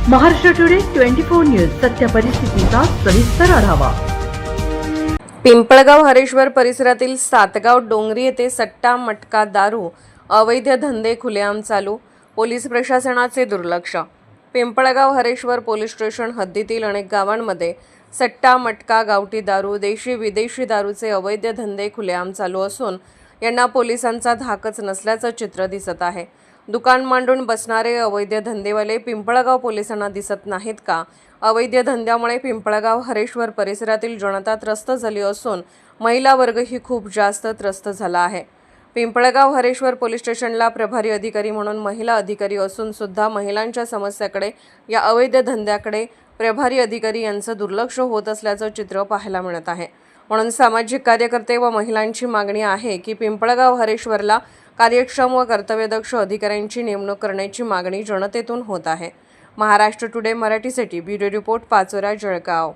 Maharashtra today 24 news सत्य परिस्थितीचा सविस्तर आढावा। पिंपळगाव हरेश्वर परिसरातील सातगाव डोंगरी येथे सट्टा मटका दारू अवैध धंदे खुलेआम चालू, पोलीस प्रशासनाचे दुर्लक्ष। पिंपळगाव हरेश्वर पोलीस स्टेशन हद्दीतील अनेक गावांमध्ये सट्टा मटका गावठी दारू देशी विदेशी दारूचे अवैध धंदे खुलेआम चालू असून यांना पोलिसांचा धाकच नसल्याचं चित्र दिसत आहे। दुकान मांडून बसणारे अवैध धंदेवाले पिंपळगाव पोलिसांना दिसत नाहीत का? अवैध धंद्यामुळे पिंपळगाव हरेश्वर परिसरातील जनता त्रस्त झाली असून महिला वर्गही खूप जास्त त्रस्त झाला आहे। पिंपळगाव हरेश्वर पोलीस स्टेशनला प्रभारी अधिकारी म्हणून महिला अधिकारी असून सुद्धा महिलांच्या समस्याकडे या अवैध धंद्याकडे प्रभारी अधिकारी यांचं दुर्लक्ष होत असल्याचं चित्र पाहायला मिळत आहे। म्हणून सामाजिक कार्यकर्ते व महिलांची मागणी आहे की पिंपळगाव हरेश्वरला कार्यक्षम व कर्तव्यदक्ष अधिकाऱ्यांची नेमणूक करण्याची मागणी जनतेतून होत आहे। महाराष्ट्र टुडे मराठीसाठी ब्युरो रिपोर्ट पाचोरा जळगाव।